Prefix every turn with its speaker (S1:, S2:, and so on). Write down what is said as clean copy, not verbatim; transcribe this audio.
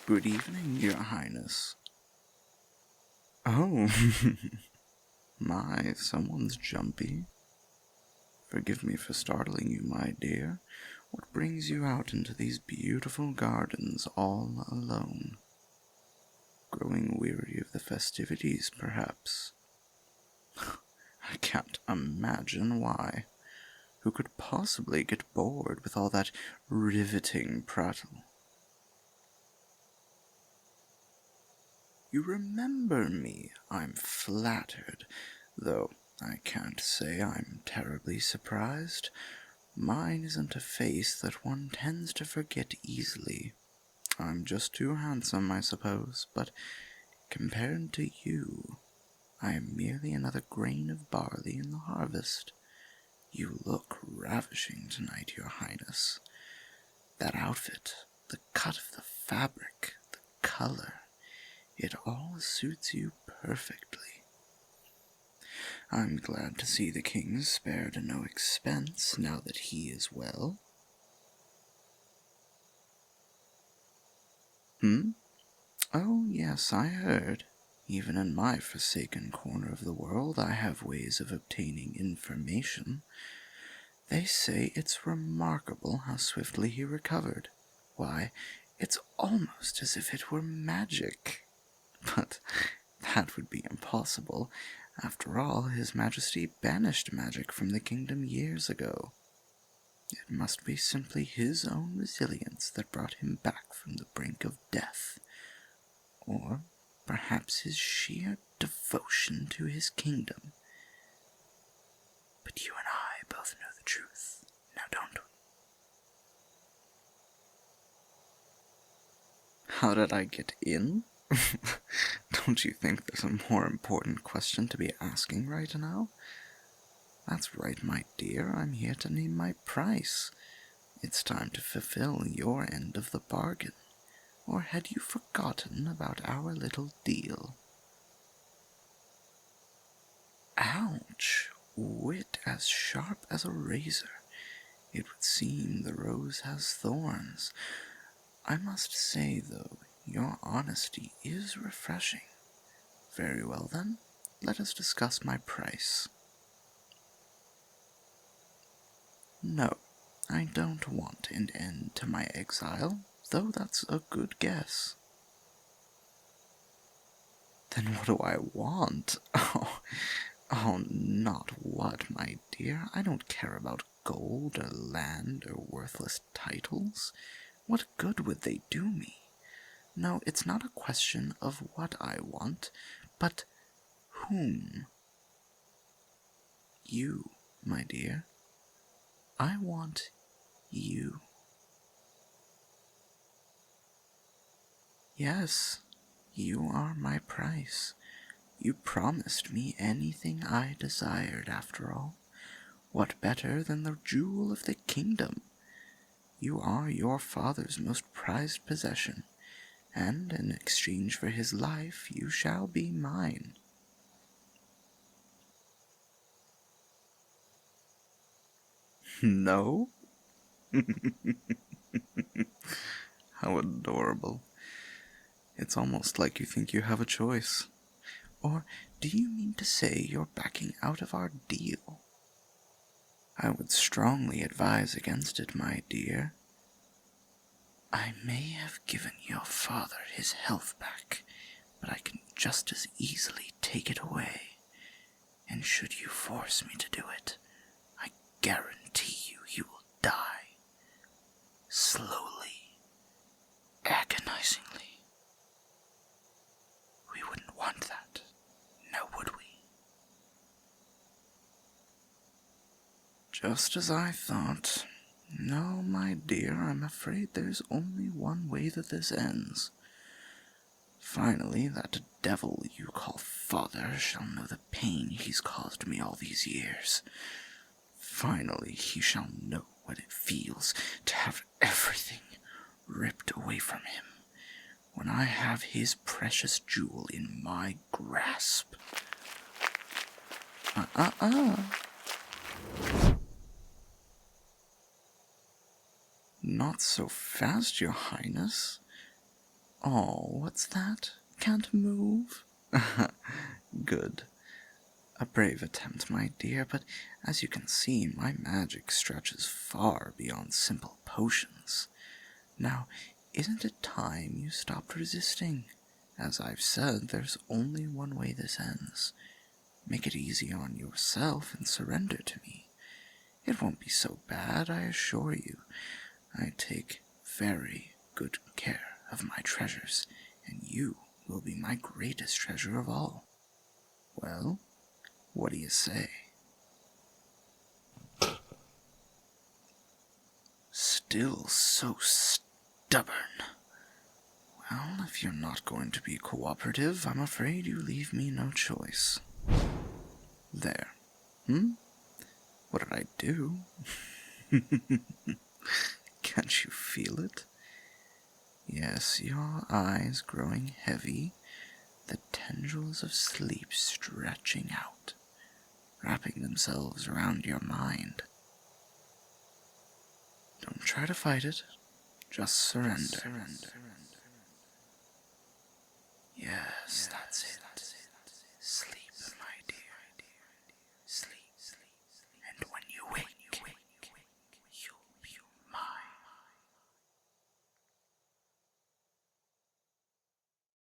S1: Good evening, Your Highness. Oh, my, someone's jumpy. Forgive me for startling you, my dear. What brings you out into these beautiful gardens all alone? Growing weary of the festivities, perhaps? I can't imagine why. Who could possibly get bored with all that riveting prattle? You remember me, I'm flattered, though I can't say I'm terribly surprised. Mine isn't a face that one tends to forget easily. I'm just too handsome, I suppose, but compared to you, I am merely another grain of barley in the harvest. You look ravishing tonight, Your Highness. That outfit, the cut of the fabric, the color, it all suits you perfectly. I'm glad to see the king spared no expense now that he is well. Oh, yes, I heard. Even in my forsaken corner of the world, I have ways of obtaining information. They say it's remarkable how swiftly he recovered. Why, it's almost as if it were magic. But that would be impossible. After all, His Majesty banished magic from the kingdom years ago. It must be simply his own resilience that brought him back from the brink of death. Or perhaps his sheer devotion to his kingdom. But you and I both know the truth, now don't we? How did I get in? Don't you think there's a more important question to be asking right now? That's right, my dear, I'm here to name my price. It's time to fulfill your end of the bargain. Or had you forgotten about our little deal? Ouch! Wit as sharp as a razor. It would seem the rose has thorns. I must say, though, your honesty is refreshing. Very well, then, let us discuss my price. No, I don't want an end to my exile, though that's a good guess. Then what do I want? Oh, not what, my dear. I don't care about gold or land or worthless titles. What good would they do me? No, it's not a question of what I want, but whom. You, my dear. I want you. Yes, you are my price. You promised me anything I desired, after all. What better than the jewel of the kingdom? You are your father's most prized possession, and in exchange for his life you shall be mine. No? How adorable. It's almost like you think you have a choice. Or do you mean to say you're backing out of our deal? I would strongly advise against it, my dear. I may have given your father his health back, but I can just as easily take it away. And should you force me to do it, I guarantee you will die. Slowly, agonizingly. We wouldn't want that, now would we? Just as I thought. No, my dear, I'm afraid there's only one way that this ends. Finally, that devil you call father shall know the pain he's caused me all these years. Finally, he shall know what it feels to have everything ripped away from him, when I have his precious jewel in my grasp. Not so fast, Your Highness. Oh, what's that? Can't move? Good. A brave attempt, my dear, but as you can see, my magic stretches far beyond simple potions. Now, isn't it time you stopped resisting? As I've said, there's only one way this ends. Make it easy on yourself and surrender to me. It won't be so bad, I assure you. I take very good care of my treasures, and you will be my greatest treasure of all. Well, what do you say? Still so stubborn. Well, if you're not going to be cooperative, I'm afraid you leave me no choice. There. What did I do? Can't you feel it? Yes, your eyes growing heavy, the tendrils of sleep stretching out, wrapping themselves around your mind. Don't try to fight it, just surrender. Yes, that's